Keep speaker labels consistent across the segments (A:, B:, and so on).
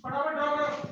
A: फटाफट ड्रॉ करो।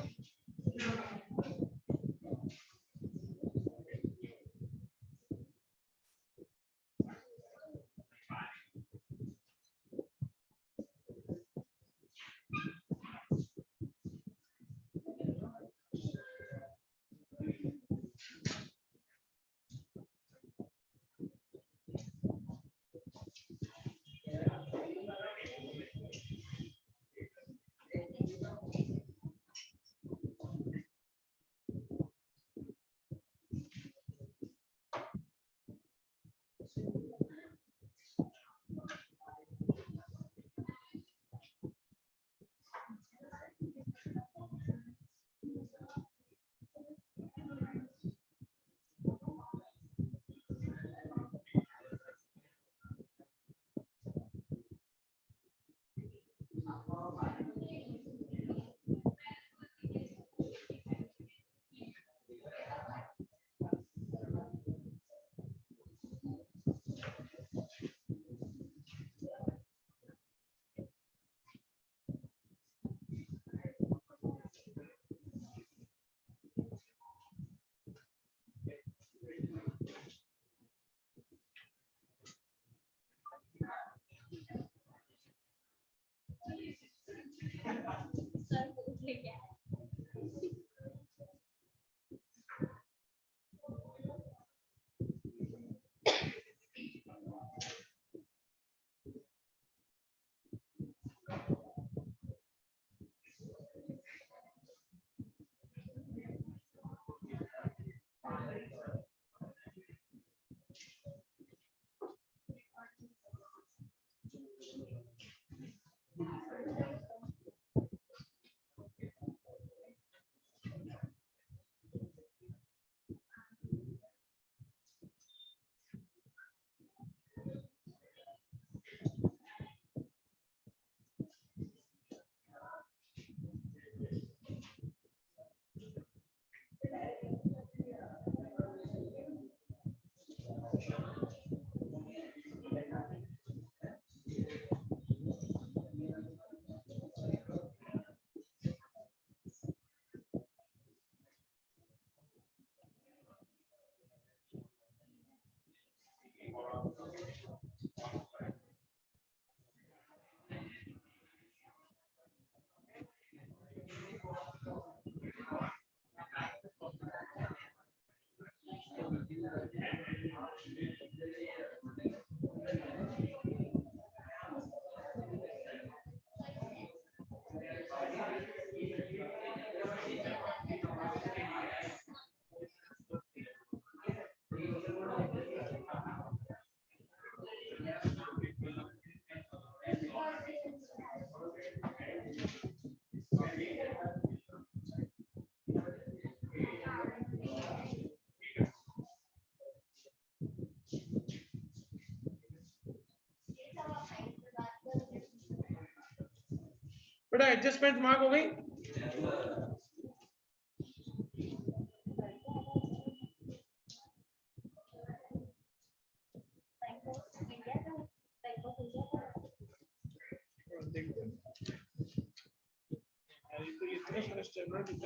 A: बेटा एडजस्टमेंट मार्क हो गई?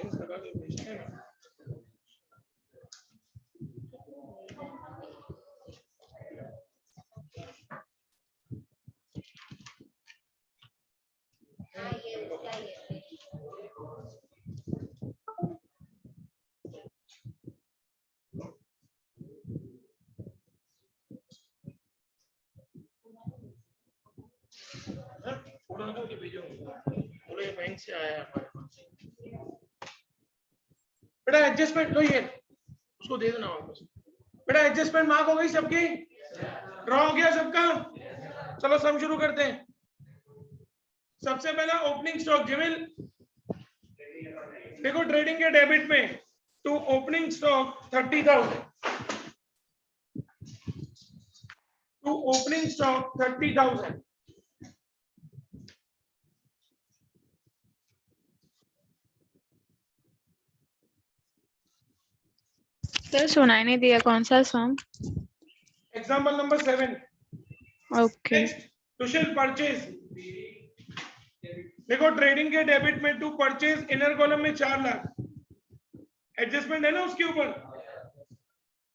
A: लगा के भेजते हैं ना। पूरे बैंक से आया हमारे पास। बेटा एडजस्टमेंट लो, ये उसको दे देना वापस। बेटा एडजस्टमेंट मार्क हो गई सबकी? ड्रॉ हो गया सबका? चलो सम शुरू करते हैं। सबसे पहला ओपनिंग स्टॉक जिमिल, देखो ट्रेडिंग के डेबिट में to opening stock 30,000, to opening stock 30,000।
B: Sir सुनाई नहीं दिया, कौन सा song?
A: Example number 7।
B: Okay.
A: Next, to shall purchase देखो ट्रेडिंग के डेबिट में टू परचेज इनर कॉलम में 4 लाख एडजस्टमेंट है ना उसके ऊपर,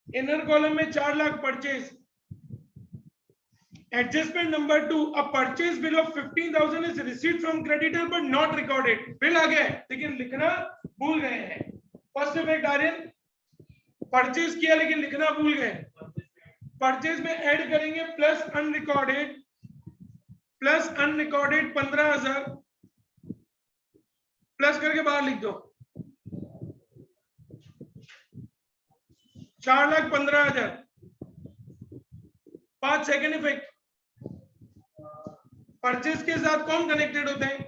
A: इनर कॉलम में 4 lakh purchase. Adjustment number 2, a purchase bill of 15,000 is received from creditor but not recorded. Bill आ गया है लेकिन लिखना भूल गए हैं। फर्स्ट इफेक्ट आर्यन, परचेज किया लेकिन लिखना भूल गए। परचेज में ऐड करेंगे प्लस अनरिकॉर्डेड 15,000 प्लस करके बाहर लिख दो 4,15,000। 5 सेकेंड इफेक्ट, परचेज के साथ कौन कनेक्टेड होते हैं?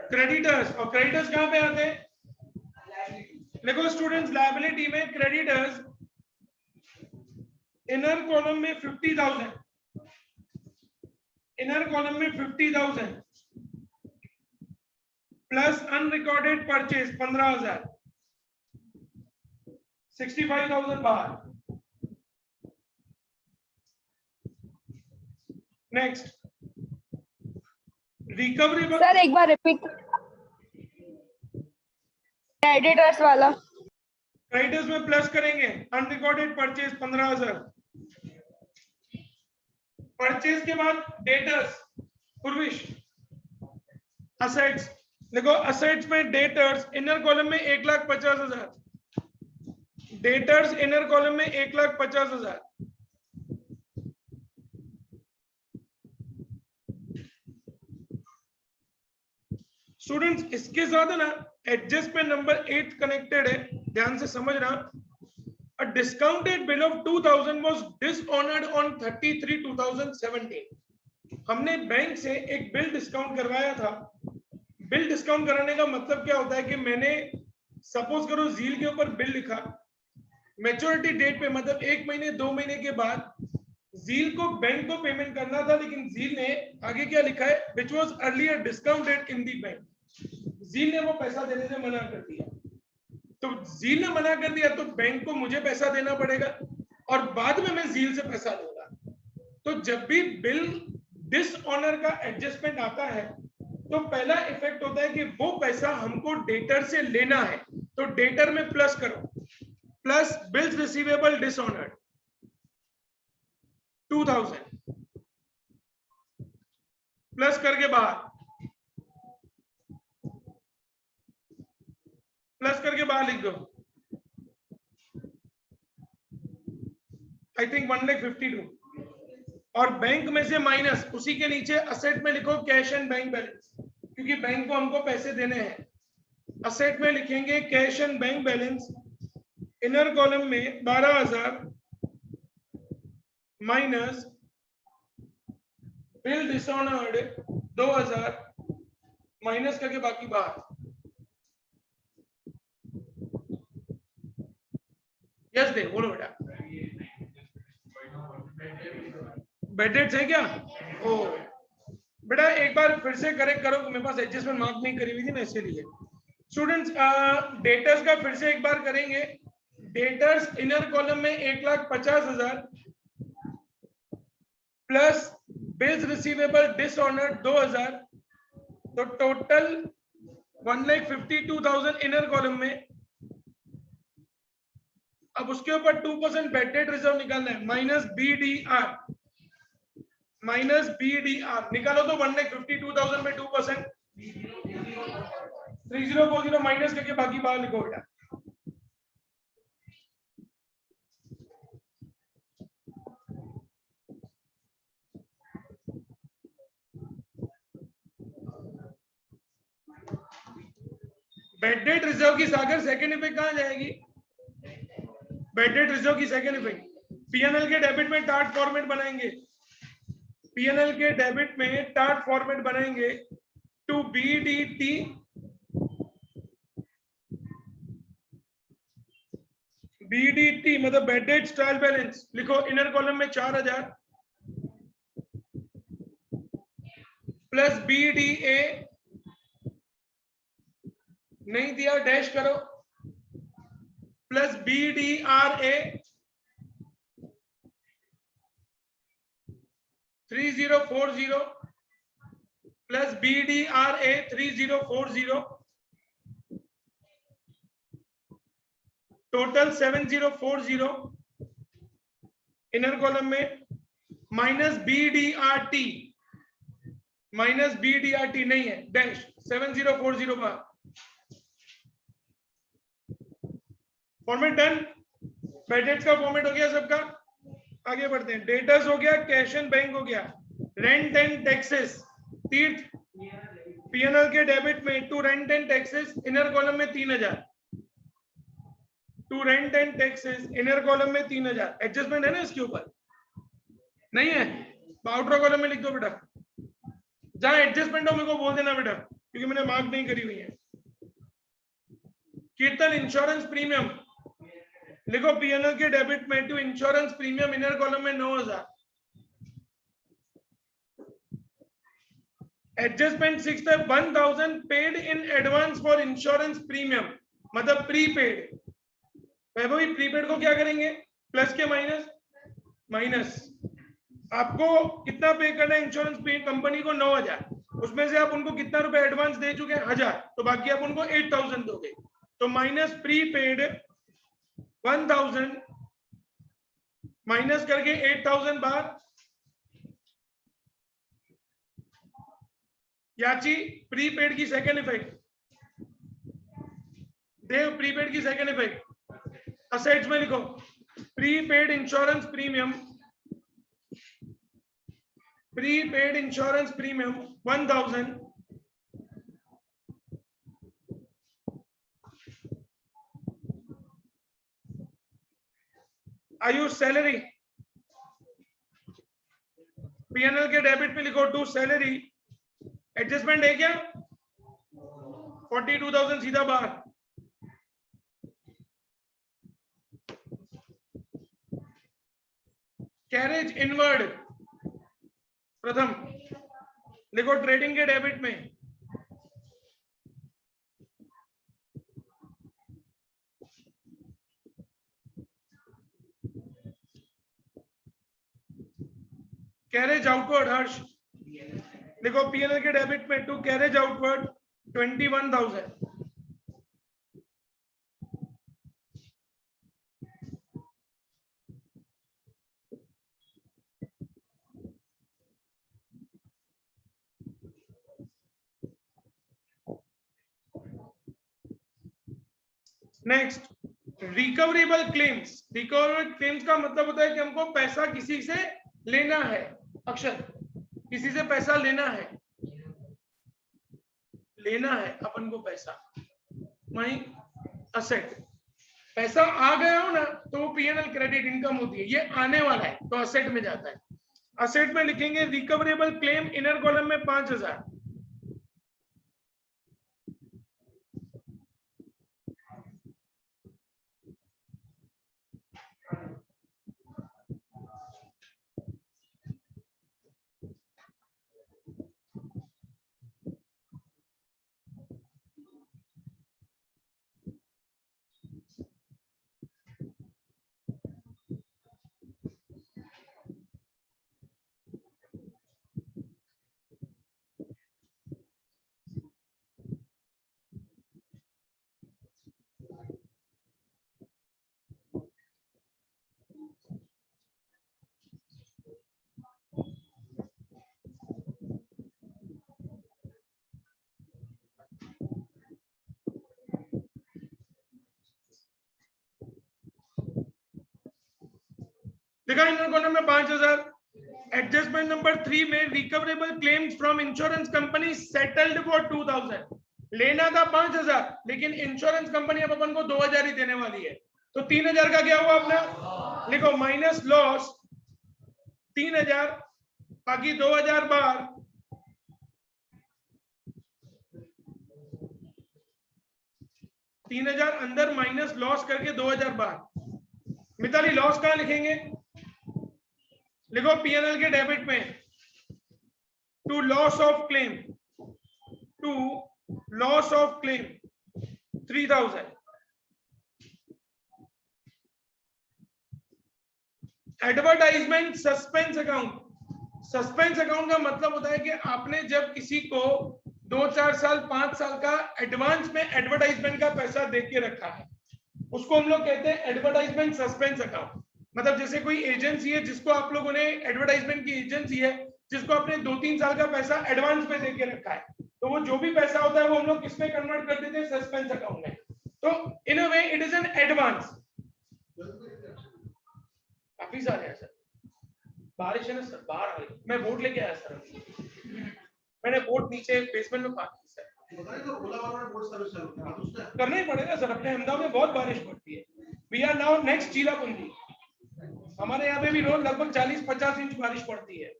A: क्रेडिटर्स। और क्रेडिटर्स कहां पे आते हैं? देखो स्टूडेंट्स, लायबिलिटी में क्रेडिटर्स इनर कॉलम में 50,000, इनर कॉलम में 50,000 प्लस अनरिकॉर्डेड परचेज 15,000, 65,000 बाहर। Next recovery.
C: सर एक बार रिपीट, क्रेडिटर्स वाला।
A: क्रेडिटर्स में प्लस करेंगे अनरिकॉर्डेड परचेज 15,000। परचेज के बाद डेटर्स, पूर्विश असेट्स। देखो असेट्स में डेटर्स इनर कॉलम में 1,50,000, डेटर्स इनर कॉलम में 1,50,000। स्टूडेंट्स इसके साथ है ना एडजस्टमेंट नंबर 8 कनेक्टेड है, ध्यान से समझना। A discounted bill of 2,000 was dishonored on 30/3/2017। हमने बैंक से एक बिल डिस्काउंट करवाया था। बिल डिस्काउंट कराने का मतलब क्या होता है कि मैंने सपोज करो जील के ऊपर बिल लिखा, मैच्योरिटी डेट पे मतलब 1 महीने 2 महीने के बाद जील को बैंक को पेमेंट करना था, लेकिन जील ने आगे क्या लिखा है, which was earlier discounted in the bank। जील ने वो पैसा देने से मना कर दिया, तो जील ने मना कर दिया तो बैंक को मुझे पैसा देना पड़ेगा और बाद में मैं जील से पैसा दूंगा। तो जब भी बिल डिसऑनर का एडजस्टमेंट आता है तो पहला इफेक्ट होता है कि वो पैसा हमको डेटर से लेना है, तो डेटर में प्लस करो, plus bills receivable dishonoured 2,000 plus करके बाहर, प्लस करके बाहर लिख दो। आई थिंक 1,52,000 और बैंक में से माइनस, उसी के नीचे असेट में लिखो कैश एंड बैंक बैलेंस, क्योंकि बैंक को हमको पैसे देने हैं। असेट में लिखेंगे cash and bank balance, inner column में 12,000 माइनस बिल डिसऑनर्ड 2,000 माइनस करके बाकी बाहर। यस दे बोलो बेटा, बेडेड है क्या? ओ बेटा एक बार फिर से करेक्ट करो, मेरे पास एडजस्टमेंट मार्क नहीं करी हुई थी ना इसलिए। स्टूडेंट्स डेटर्स का फिर से एक बार करेंगे। डेटर्स इनर कॉलम में 1,50,000 प्लस बिल्स रिसीवेबल डिसऑनर्ड 2,000, तो टोटल 1,52,000 इनर कॉलम में। अब उसके ऊपर 2% बेड डेट रिजर्व निकालना है, माइनस BDR, माइनस BDR निकालो तो 1,52,000 में 2% 3040 माइनस करके बाकी बाहर लिखो बेटा। बेड डेट रिजर्व की सागर सेकंड इफेक्ट कहां जाएगी? बेड डेट रिजर्व की सेकंड इफेक्ट पीएनएल के डेबिट में टार्ट फॉर्मेट बनाएंगे, पीएनएल के डेबिट में टार्ट फॉर्मेट बनाएंगे टू BDT BDT मतलब बेड डेट ट्रायल बैलेंस लिखो, इनर कॉलम में 4,000 प्लस BDA नहीं दिया डैश करो, plus BDRA 3040 plus BDRA 3040 total 7040 inner column में माइनस BDRT नहीं है डैश 7040 का फॉर्मेट डन। क्रेडिट्स का फॉर्मेट हो गया सबका। आगे बढ़ते हैं। डेटर्स हो गया, कैश एंड बैंक हो गया, rent and taxes. Tirth PNL के डेबिट में to rent and taxes inner column में 3000, to rent and taxes inner column में 3000। एडजस्टमेंट है ना इसके ऊपर? नहीं है? आउटर कॉलम में लिख दो बेटा। जहां एडजस्टमेंट हो मेरे को बोल देना बेटा, क्योंकि मैंने मार्क नहीं करी हुई है। कीर्तन इंश्योरेंस प्रीमियम लिखो पीएनएल के डेबिट में to insurance premium inner column में 9000। एडजस्टमेंट 6 है 1000 paid in advance for insurance premium, मतलब प्रीपेड। वैभवी प्रीपेड को क्या करेंगे? प्लस के माइनस माइनस। आपको कितना पे करना है इंश्योरेंस कंपनी को? 9000। उसमें से आप उनको कितना रुपए एडवांस दे चुके हैं? 1000। तो बाकी आप उनको 8000 दोगे। तो माइनस प्रीपेड 1000 माइनस करके 8000 बार। याची प्रीपेड की सेकेंड इफेक्ट, देव प्रीपेड की सेकेंड इफेक्ट असेट्स में लिखो prepaid insurance premium, prepaid insurance premium 1000 Ayush salary. PNL के डेबिट पे लिखो टू सैलरी। एडजस्टमेंट है क्या? 42,000 सीधा बाहर। कैरेज इनवर्ड प्रथम लिखो ट्रेडिंग के डेबिट में कैरेज आउटवर्ड। हर्ष देखो पीएनएल के डेबिट में to carriage outward 21,000। Next recoverable claims. Recoverable claims का मतलब होता है कि हमको पैसा किसी से लेना है। अक्षर किसी से पैसा लेना है, लेना है अपन को पैसा। वही असेट पैसा आ गया हो ना तो वो पीएनएल क्रेडिट इनकम होती है। ये आने वाला है तो असेट में जाता है। असेट में लिखेंगे रिकवरेबल क्लेम इनर कॉलम में 5000। देखा इनर कॉलम में 5000। एडजस्टमेंट नंबर 3 में recoverable claims from insurance company settled for 2000। लेना था 5000 लेकिन इंश्योरेंस कंपनी अब अपन को 2000 ही देने वाली है। तो 3000 का क्या हुआ अपना? लिखो माइनस लॉस 3000 बाकी 2000 बार। तीन हजार अंदर माइनस लॉस करके 2000 बार। मिताली लॉस कहां लिखेंगे? लिखो पीएनएल के डेबिट में to loss of claim, to loss of claim 3000। Advertisement suspense account suspense account का मतलब होता है कि आपने जब किसी को 2-4 साल 5 साल का एडवांस में एडवर्टाइजमेंट का पैसा दे के रखा है, उसको हम लोग कहते हैं एडवर्टाइजमेंट सस्पेंस अकाउंट। मतलब जैसे कोई एजेंसी है जिसको आप लोगों ने, एडवर्टाइजमेंट की एजेंसी है जिसको आपने 2-3 साल का पैसा एडवांस में दे के रखा है, तो वो जो भी पैसा होता है वो हम लोग किस में कन्वर्ट कर देते हैं, सस्पेंस अकाउंट में। तो in a way it is an advance. काफी सारे हैं सर, बारिश है ना सर, बाहर आ रही, मैं बोर्ड लेके आया सर, मैंने बोर्ड नीचे बेसमेंट में पार्क की सर। करना ही पड़ेगा सर, अपने अहमदाबाद में बहुत बारिश पड़ती है। वी आर नाउ नेक्स्ट चीलाकुंडी, हमारे यहाँ पे भी रोज लगभग 40-50 इंच बारिश पड़ती है।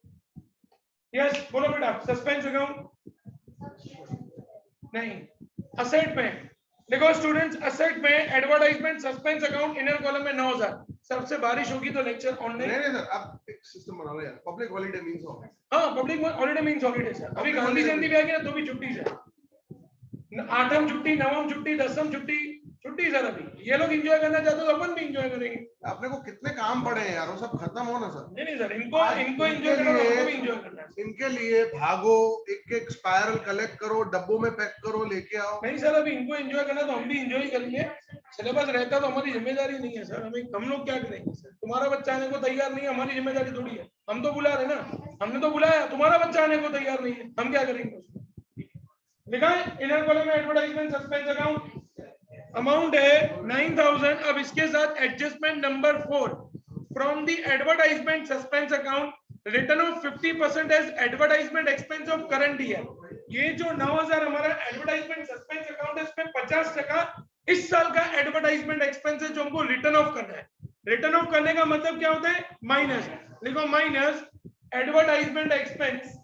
A: यस बोलो बेटा, सस्पेंस अकाउंट नहीं, असेट में देखो स्टूडेंट्स, असेट में advertisement suspense account inner column में 9000। सबसे बारिश होगी तो लेक्चर ऑनलाइन।
D: नहीं सर, आप एक सिस्टम बना लो यार, पब्लिक हॉलीडे मींस हॉलीडे।
A: हाँ, public holiday means holiday sir. अभी गांधी जयंती भी आ गया तो भी छुट्टी सर, 8वीं छुट्टी, 9वीं छुट्टी, 10वीं छुट्टी, छुट्टी सर। अभी ये लोग एंजॉय करना चाहते हो तो अपन भी एंजॉय करेंगे।
D: अपने को कितने काम पड़े हैं यार, वो सब खत्म हो ना सर।
A: नहीं सर, इनको एंजॉय करना है, हमको भी एंजॉय करना है।
D: इनके लिए भागो, एक स्पाइरल कलेक्ट करो, डब्बों में पैक करो, लेके आओ।
A: नहीं सर, अभी इनको एंजॉय करना तो हम भी एंजॉय करेंगे। सिलेबस रहता तो हमारी जिम्मेदारी नहीं है सर, हम लोग क्या करेंगे सर? तुम्हारा बच्चा आने को तैयार नहीं है, हमारी जिम्मेदारी थोड़ी है। हम तो बुला रहे ना, हमने तो बुलाया, तुम्हारा बच्चा आने को तैयार नहीं है, हम क्या करेंगे उसको? लिखा है इनर कॉलम में एडवर्टाइजमेंट सस्पेंस अकाउंट, अमाउंट है 9000। अब इसके साथ adjustment number 4, from the advertisement suspense account return of 50% as advertisement expense of current year. ये जो 9000 हमारा एडवर्टाइजमेंट सस्पेंस अकाउंट है, इसमें 50% इस साल का एडवर्टाइजमेंट एक्सपेंस है जो हमको रिटर्न ऑफ करना है। रिटर्न ऑफ करने का मतलब क्या होता है? माइनस, लिखो minus advertisement expense,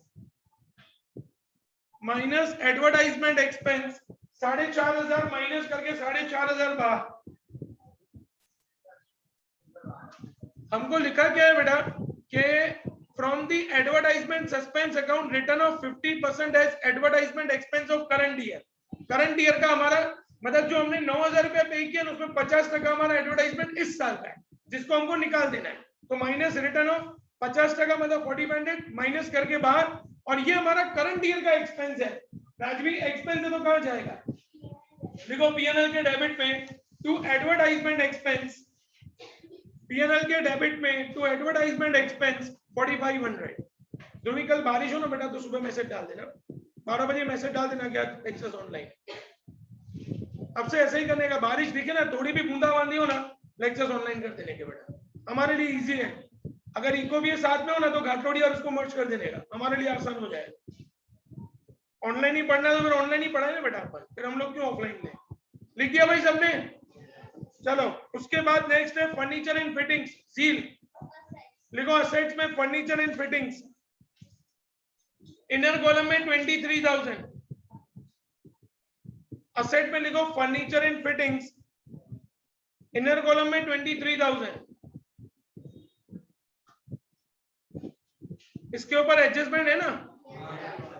A: minus advertisement expense 4500 minus करके 4500 बाहर। हमको लिखा क्या है बेटा कि from the advertisement suspense account return of 50% as advertisement expense of current year. Current year का हमारा मतलब जो हमने 9000 रुपया पे किया उसमें 50% हमारा एडवर्टाइजमेंट इस साल का है जिसको हमको निकाल देना है। तो माइनस रिटर्न ऑफ 50% मतलब 4500 माइनस करके बाहर, और ये हमारा करंट ईयर का एक्सपेंस है। राजवी एक्सपेंस है तो कहां जाएगा? देखो पीएनएल के डेबिट में टू एडवर्टाइजमेंट एक्सपेंस, पीएनएल के डेबिट में टू एडवर्टाइजमेंट एक्सपेंस 4500। जो भी कल बारिश हो ना बेटा तो सुबह मैसेज डाल देना, 12 बजे मैसेज डाल देना क्या एक्सेस ऑनलाइन। अब से ऐसे ही करने का, बारिश दिखे ना थोड़ी भी बूंदाबांदी हो ना, लेक्चर्स ऑनलाइन कर देने के बेटा, हमारे लिए इजी है। अगर इको भी साथ में हो ना तो घाटोड़ी और उसको मर्ज कर देने का, हमारे लिए आसान हो जाएगा। ऑनलाइन ही पढ़ना है तो फिर ऑनलाइन ही पढ़ाए ना बेटा अपन, फिर हम लोग क्यों ऑफलाइन में? लिख दिया भाई सबने? चलो उसके बाद नेक्स्ट है फर्नीचर एंड फिटिंग्स, सील। लिखो असेट्स में furniture and fittings, inner column में 23,000। असेट में लिखो furniture and fittings, inner column में 23,000। इसके ऊपर एडजस्टमेंट है ना,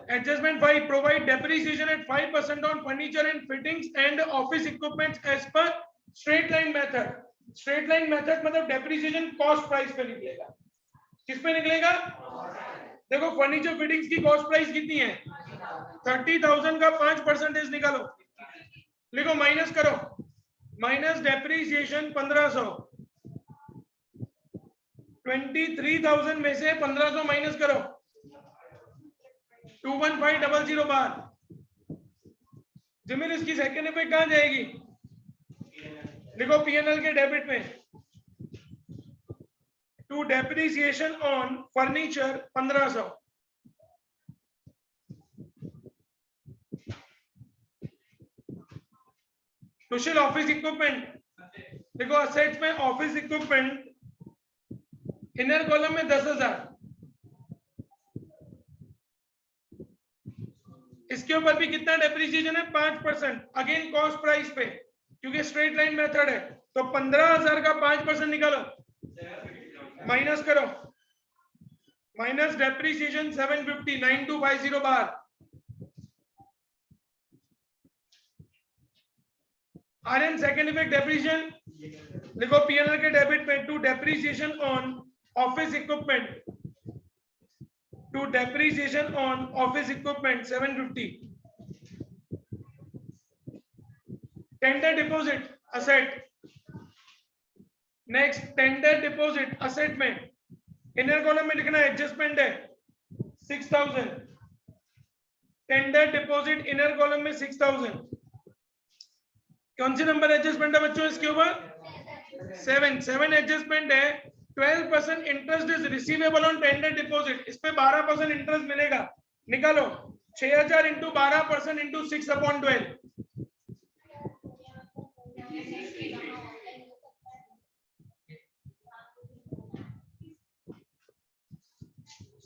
A: adjustment 5, provide depreciation at 5% on furniture and fittings and office equipments as per straight line method. Straight line method मतलब depreciation cost price पे निकलेगा। किस पे निकलेगा? देखो फर्नीचर फिटिंग्स की कॉस्ट प्राइस कितनी है? 30,000 का 5% निकालो, लिखो माइनस करो, माइनस डेप्रिसिएशन 1500, 23,000 में से 1500 माइनस करो, 21500 बार। जमीन इसकी सेकंड इफेक्ट कहां जाएगी? लिखो पीएनएल के डेबिट में to depreciation on furniture 1500, Kushal office equipment. देखो असेट्स में ऑफिस इक्विपमेंट इनर कॉलम में 10,000। इसके ऊपर भी कितना डेप्रिसिएशन है? 5%, अगेन कॉस्ट प्राइस पे, क्योंकि स्ट्रेट लाइन मेथड है। तो 15,000 का 5% निकालो, माइनस करो, माइनस डेप्रिसिएशन 750, 9250 बार। आरएन सेकंड इफेक्ट डेप्रिसिएशन, लिखो पीएनएल के डेबिट में to depreciation on office equipment to depreciation on office equipment 750. Tender deposit asset. Next tender deposit asset में इनर कॉलम में लिखना एडजस्टमेंट है 6000. टेंडर डिपॉजिट इनर कॉलम में 6000. कौन सी नंबर एडजस्टमेंट है बच्चों इसके ऊपर? 7 एडजस्टमेंट है. 12% interest is receivable on tender deposit. इस पे 12% इंटरेस्ट मिलेगा. निकालो 6000 इंटू 12% इंटू 6/12.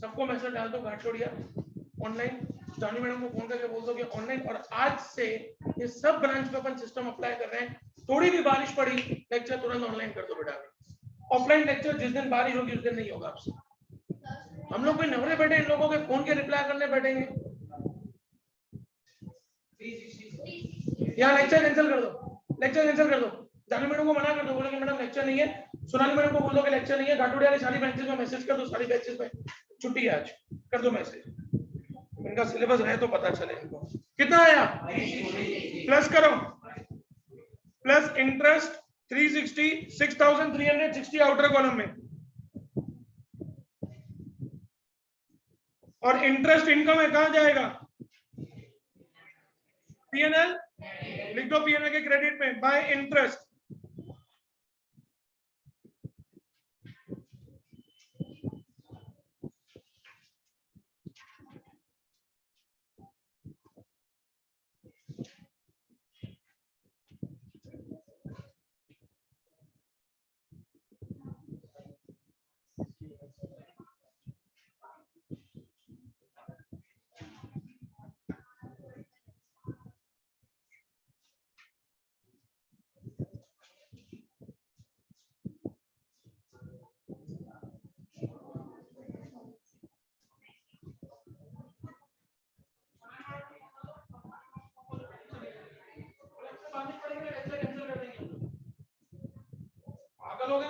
A: सबको मैसेज डाल दो घाटोड़िया ऑनलाइन. जानी मैडम को फोन करके बोल दो कि ऑनलाइन. और आज से ये सब ब्रांच पे अपन सिस्टम अप्लाई कर रहे हैं. थोड़ी भी बारिश पड़ी लेक्चर तुरंत ऑनलाइन कर दो बेटा. ऑफलाइन लेक्चर जिस दिन बारिश होगी उस दिन नहीं होगा आपसे. हम लोग कोई नवरे बैठे इन लोगों के फोन के रिप्लाई करने बैठेंगे. यहाँ लेक्चर कैंसिल कर दो. लेक्चर कैंसिल कर दो. जानी मैडम को मना कर दो. बोले कि मैडम लेक्चर नहीं है. सोनाली मैडम को बोल दो कि लेक्चर नहीं है. घाटोड़िया वाली सारी बेंचेस में मैसेज कर दो. सारी बेंचेस में छुट्टी है आज. कर दो मैसेज. इनका सिलेबस है तो पता चले इनको. कितना आया? प्लस करो. प्लस इंटरेस्ट 360 6360 आउटर कॉलम में. और इंटरेस्ट इनकम है कहां जाएगा? पीएनएल लिख दो. पीएनएल के क्रेडिट में बाय इंटरेस्ट.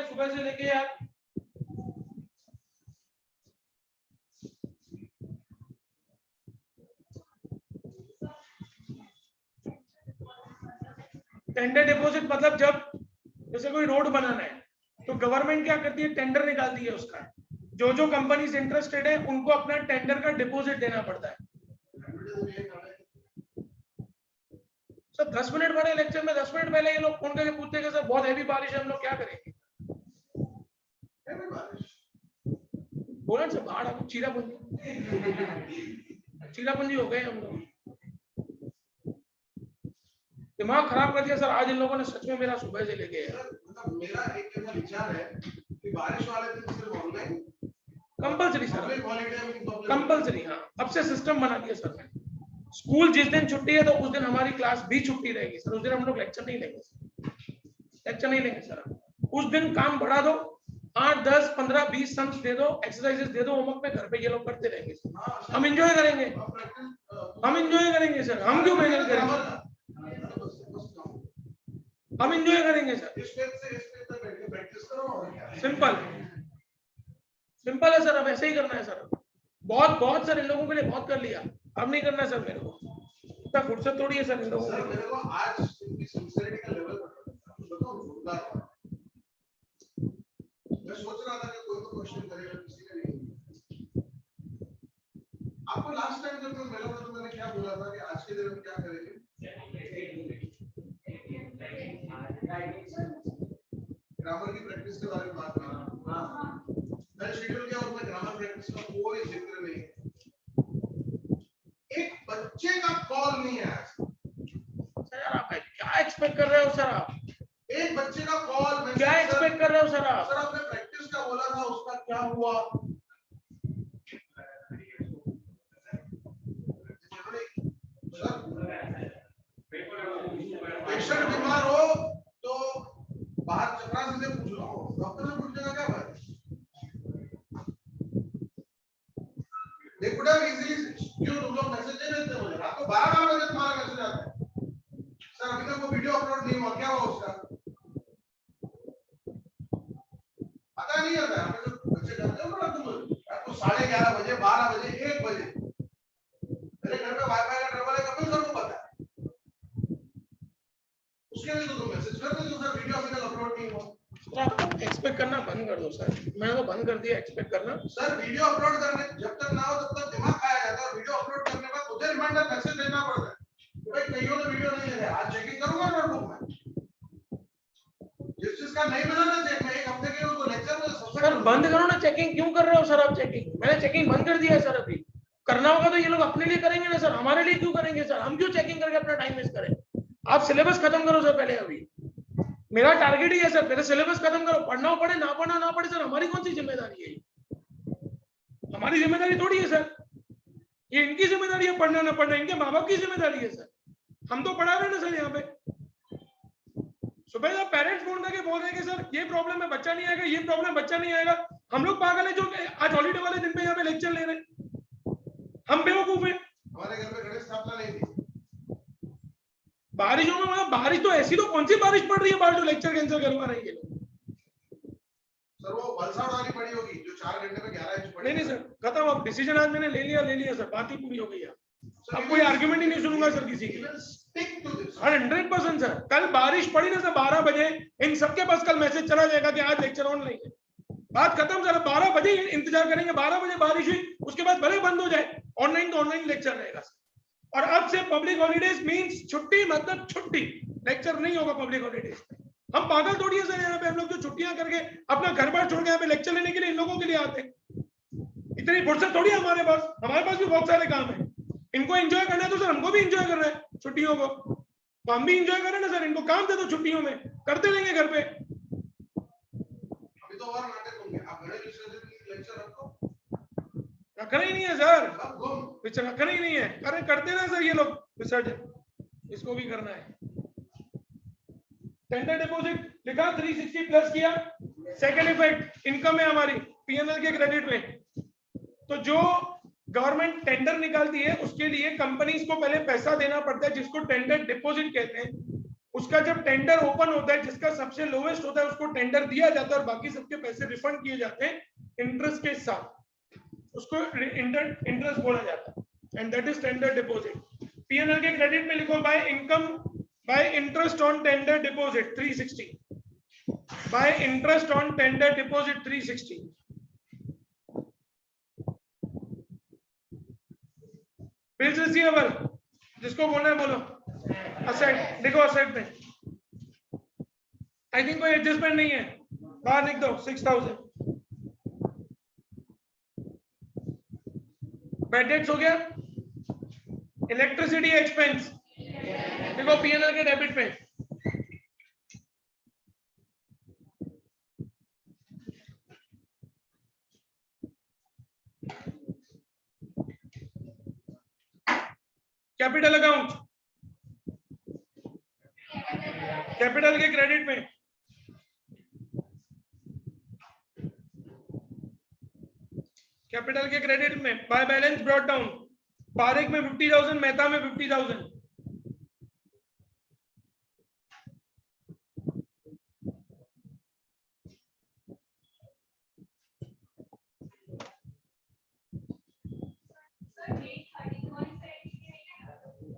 A: सुबह से लेके यार टेंडर डिपॉजिट मतलब जब जैसे कोई रोड बनाना है तो गवर्नमेंट क्या करती है? टेंडर निकालती है उसका. जो जो कंपनीज इंटरेस्टेड है उनको अपना टेंडर का डिपॉजिट देना पड़ता है. सर 10 मिनट पहले लेक्चर में 10 मिनट पहले ये लोग फोन करके पूछते हैं कि सर बहुत हैवी बारिश है, हम लोग क्या करेंगे? बोला सर बाढ़ अब चीरापुंजी हो गए हम लोग. दिमाग खराब कर दिया सर आज इन लोगों ने सच में. मेरा सुबह से लेके
D: मतलब मेरा एक विचार है कि बारिश वाले दिन सिर्फ ऑनलाइन
A: कंपलसरी सर. कंपलसरी. हाँ अब से सिस्टम बना दिया सर ने. स्कूल जिस दिन छुट्टी है तो उस दिन हमारी क्लास भी छुट्टी रहेगी सर. उस दिन हम लोग लेक्चर नहीं लेंगे सर. लेक्चर नहीं लेंगे सर. उस दिन काम बढ़ा दो. 8 10 15 20 सम्स दे दो. एक्सरसाइजेस दे दो. होमवर्क में घर पे ये लोग करते रहेंगे सर. हम एंजॉय करेंगे. हम एंजॉय करेंगे सर. हम क्यों मेहनत करेंगे? हम एंजॉय करेंगे सर. सिंपल सिंपल है सर. अब ऐसे ही करना है सर. बहुत बहुत सर इन लोगों के लिए बहुत कर लिया. अब नहीं करना सर. मेरे को इतना फुर्सत थोड़ी है सर इन लोगों
D: मेरे को आज इनकी सिंसियरिटी का लेवल बताओ जोरदार. मैं सोच रहा था कि कोई तो क्वेश्चन करेगा, किसी ने नहीं. आपको लास्ट टाइम जब मैं मिला था तो मैंने क्या बोला था कि आज के दिन हम क्या करेंगे? ग्रामर की प्रैक्टिस के बारे में बात करें. मैंने शेड्यूल किया उसमें ग्रामर प्रैक्टिस का कोई जिक्र नहीं है. एक बच्चे का कॉल नहीं है
A: सर. आप क्या एक्सपेक्ट कर रहे हो सर? आप
D: एक बच्चे का कॉल
A: क्या एक्सपेक्ट कर रहे हो सर? आप
D: सर आपने प्रैक्टिस का बोला था, उसका क्या हुआ? पेशेंट बीमार हो तो बाहर चपरासी से पूछ लो. डॉक्टर से पूछने का क्या बात है? They could have easily क्यों तुम लोग मैसेज दे देते हो? आपको 12 बजे तुम्हारा मैसेज आता है सर अभी तक वो वीडियो अपलोड नहीं हुआ, क्या हुआ उसका? पता नहीं आता है. बच्चे जानते हो ना तुम आपको 11:30 बजे, 12 बजे, 1 बजे मेरे घर पे वाईफाई का ट्रबल है, कपिल सर को पता है। उसके लिए तो तुम मैसेज कर दो सर, वीडियो अभी तक अपलोड नहीं हुआ।
A: आप एक्सपेक्ट करना बंद कर दो सर, मैंने तो बंद कर दिया एक्सपेक्ट करना।
D: सर वीडियो अपलोड करने जब तक ना हो तब तक दिमाग खाया जाता है, और वीडियो अपलोड करने के बाद मुझे रिमाइंडर मैसेज देना पड़ता है भाई कहीं तो वीडियो नहीं है, आज चेकिंग करूंगा नोटबुक में, जिस चीज का नहीं मिला ना चेक में 1 हफ्ते के लिए उसको लेक्चर में सबसे
A: सर बंद करो ना चेकिंग, क्यों कर रहे हो सर आप चेकिंग? मैंने चेकिंग बंद कर दिया है सर। अभी करना होगा तो ये लोग अपने लिए करेंगे ना सर, हमारे लिए क्यों करेंगे सर? हम क्यों चेकिंग करके अपना टाइम वेस्ट करें? आप सिलेबस खत्म करो सर पहले। अभी मेरा टारगेट ही है सर, पहले सिलेबस खत्म करो, पढ़ना पड़े ना पढ़ना ना पड़े सर, हमारी कौन सी जिम्मेदारी है? हमारी जिम्मेदारी थोड़ी है सर, ये इनकी जिम्मेदारी है पढ़ना ना पढ़ना, इनके माँ बाप की जिम्मेदारी है सर। हम तो पढ़ा रहे हैं ना सर यहाँ पे। सुबह जब पेरेंट्स फोन करके बोल रहे हैं कि सर ये प्रॉब्लम है बच्चा नहीं आएगा, ये प्रॉब्लम बच्चा नहीं आएगा, हम लोग पागल है जो आज हॉलीडे वाले दिन पे यहाँ पे लेक्चर ले रहे हैं? हम बेवकूफ हैं?
D: हमारे घर पे गणेश स्थापना नहीं थी।
A: बारिशों में मतलब बारिश तो ऐसी, तो कौन सी बारिश पड़ रही है बाहर जो लेक्चर कैंसिल करवा रहे हैं ये लोग?
D: सर वो वलसाड़ वाली पड़ी होगी जो 4 घंटे में 11 इंच पड़ी।
A: नहीं सर खत्म, अब डिसीजन आज मैंने ले लिया सर, बात ही पूरी हो गई है। अब कोई आर्ग्यूमेंट ही नहीं सुनूंगा सर किसी की। 100% सर, कल बारिश पड़ी ना सर 12 बजे, इन सबके पास कल मैसेज चला जाएगा कि आज लेक्चर ऑनलाइन है। बात खत्म सर, 12 बजे इंतजार करेंगे, 12 बजे बारिश हुई उसके बाद भले बंद हो जाए, ऑनलाइन तो ऑनलाइन लेक्चर रहेगा। और अब से पब्लिक हॉलीडेज मींस छुट्टी, मतलब छुट्टी, लेक्चर नहीं होगा पब्लिक हॉलीडेज। हम पागल थोड़ी है सर यहाँ पे, हम लोग जो छुट्टियां करके अपना घर बार छोड़ के यहाँ पे लेक्चर लेने के लिए इन लोगों के लिए आते हैं। इतनी फुर्सत थोड़ी है हमारे पास भी बहुत सारे काम है। इनको एंजॉय करना है तो सर हमको भी एंजॉय करना है छुट्टियों को, तो हम भी एंजॉय करें ना सर। इनको काम दे दो छुट्टियों में, करते रहेंगे घर पे।
D: अभी तो और नाटक होंगे, आप गणेश विसर्जन लेक्चर रखो,
A: रखना ही नहीं है सर,
D: सब घूम
A: रखना ही नहीं है। अरे करते ना सर ये लोग विसर्जन, इसको भी करना है। टेंडर डिपॉजिट लिखा 360 प्लस किया, सेकंड इफेक्ट इनकम है हमारी पीएनएल के क्रेडिट में। तो जो गवर्नमेंट टेंडर निकालती है उसके लिए कंपनीज को पहले पैसा देना पड़ता है, जिसको टेंडर डिपॉजिट कहते हैं। उसका जब टेंडर ओपन होता है, जिसका सबसे लोवेस्ट होता है उसको टेंडर दिया जाता है और बाकी सबके पैसे रिफंड किए जाते हैं इंटरेस्ट के साथ, उसको इंटरेस्ट बोला जाता है, and that is tender deposit. PNL के क्रेडिट में लिखो by income by interest on tender deposit 360, by interest on tender deposit 360। Bills receivable जिसको बोलना है बोलो, असेट लिखो, असेट में आई थिंक कोई एडजस्टमेंट नहीं है, बाहर लिख दो 6000। बैड डेट्स हो गया, इलेक्ट्रिसिटी एक्सपेंस देखो पीएनएल के डेबिट में, कैपिटल अकाउंट, कैपिटल के क्रेडिट में कैपिटल के क्रेडिट में by balance brought down, Parekh में 50,000, मेहता में 50,000।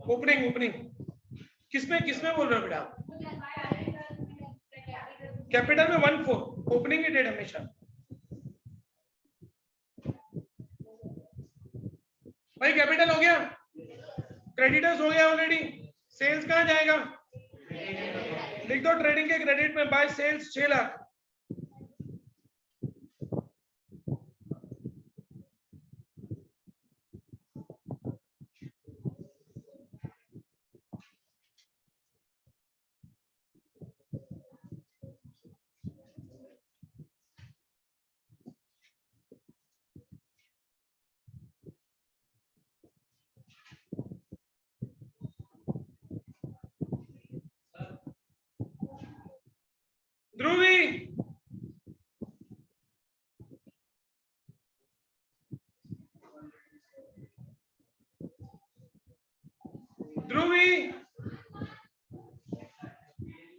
A: ओपनिंग किसमें बोल रहे हो बेटा? कैपिटल में 1/4 ओपनिंग की डेट हमेशा। भाई कैपिटल हो गया, क्रेडिटर्स हो गया ऑलरेडी, सेल्स कहां जाएगा? लिख दो ट्रेडिंग के क्रेडिट में buy sales 6 lakh.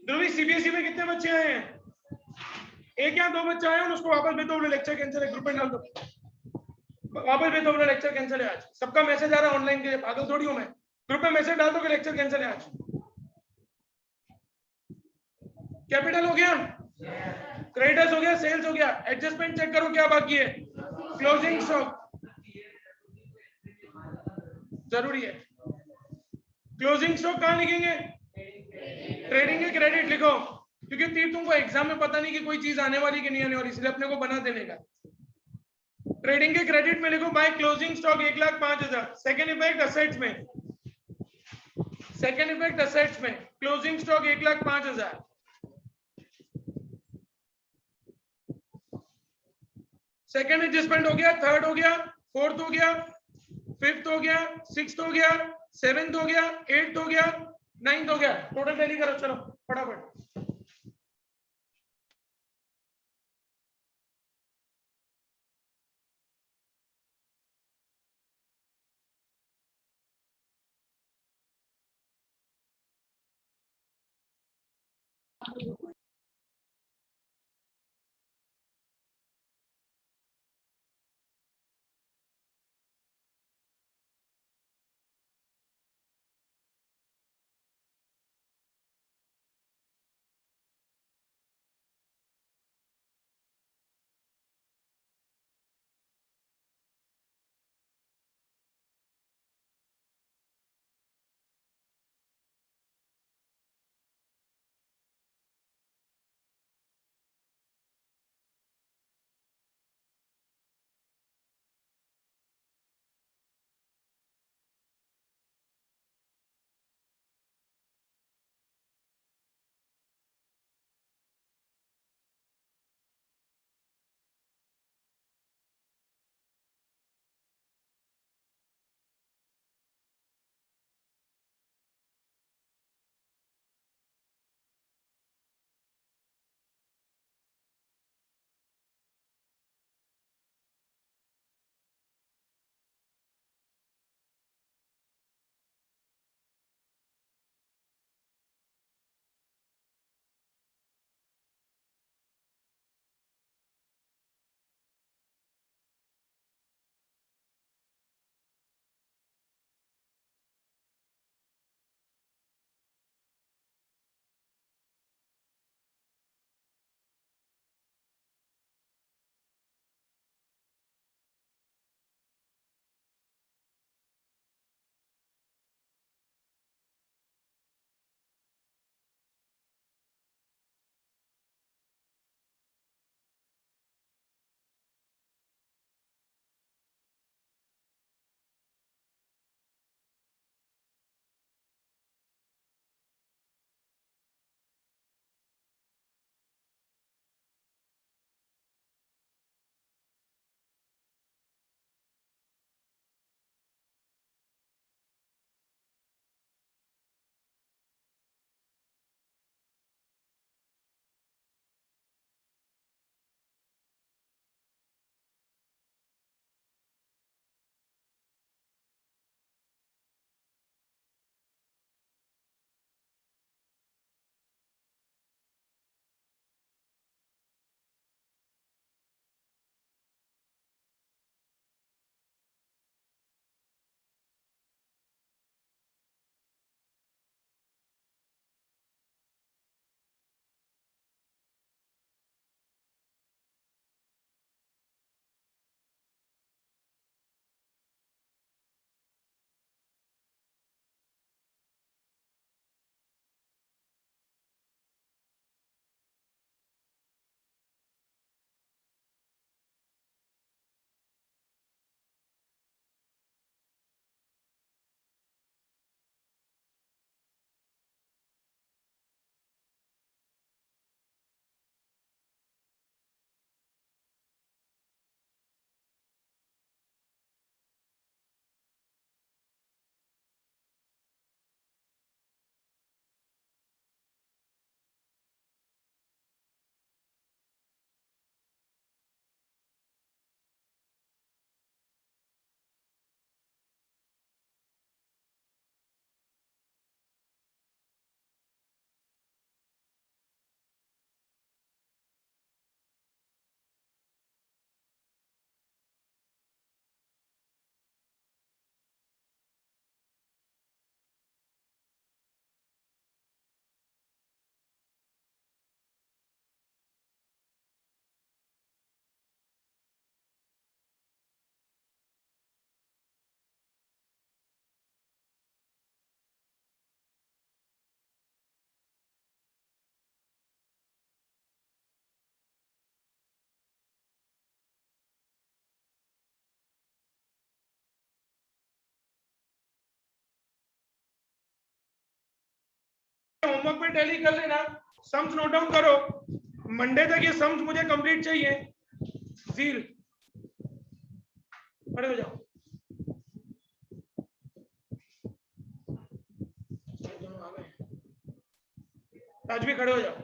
A: Dhruvi CBSE में कितने बच्चे आए हैं? 1 या 2 बच्चे आए हैं, उसको वापस भेज दो, लेक्चर कैंसिल है, ग्रुप में डाल दो। वापस भेज दो, मेरा लेक्चर कैंसिल है आज। सबका मैसेज आ रहा है ऑनलाइन के लिए, पागल थोड़ी हूं मैं। ग्रुप में मैसेज डाल दो कि लेक्चर कैंसिल है आज। कैपिटल हो गया, क्रेडिटर्स हो गया, सेल्स हो गया, एडजस्टमेंट चेक करो क्या बाकी है। क्लोजिंग स्टॉक जरूरी है। क्लोजिंग स्टॉक कहां लिखेंगे? ट्रेडिंग के क्रेडिट लिखो, क्योंकि तीर तुमको एग्जाम में पता नहीं कि कोई चीज आने वाली कि नहीं आने वाली, इसलिए अपने को बना देने का। ट्रेडिंग के क्रेडिट में लिखो by closing stock 1,05,000। Second effect assets में, सेकेंड इफेक्ट असेट्स में क्लोजिंग स्टॉक 1,05,000। सेकेंड एडजस्टमेंट हो गया, थर्ड हो गया, फोर्थ हो गया, फिफ्थ हो गया, सिक्स्थ हो गया, सेवेंथ हो गया, एट्थ हो गया, नाइन्थ हो गया। टोटल टैली करो, चलो फटाफट। होमवर्क पे टैली कर लेना, सम्स नोट डाउन करो, मंडे तक ये सम्स मुझे कंप्लीट चाहिए। जील खड़े हो जाओ, दोनों आ गए, आज भी खड़े हो जाओ।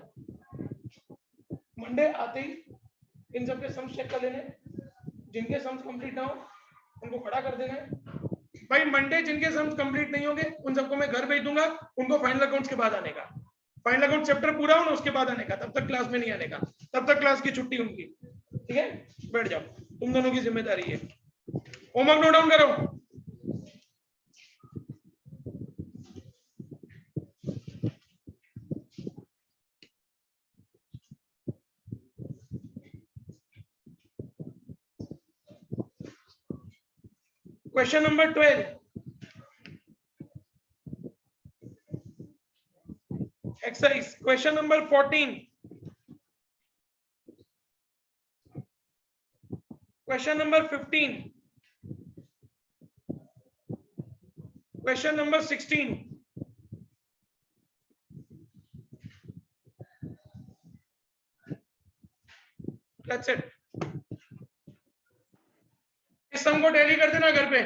A: मंडे आते ही इन सबके सम्स चेक कर लेने, जिनके सम्स कंप्लीट ना हो उनको खड़ा कर देना है। भाई मंडे जिनके सम्स कंप्लीट नहीं होंगे उन सबको मैं घर भेज दूंगा, उनको फाइनल अकाउंट्स के बाद आने का, फाइनल अकाउंट चैप्टर पूरा हो ना उसके बाद आने का, तब तक क्लास में नहीं आने का, तब तक क्लास की छुट्टी उनकी, ठीक है। बैठ जाओ, तुम दोनों की जिम्मेदारी है। होमवर्क नोट डाउन करो। Question number 12, exercise question number 14, question number 15, question number 16, that's it। इस सम को टैली कर देना घर पे।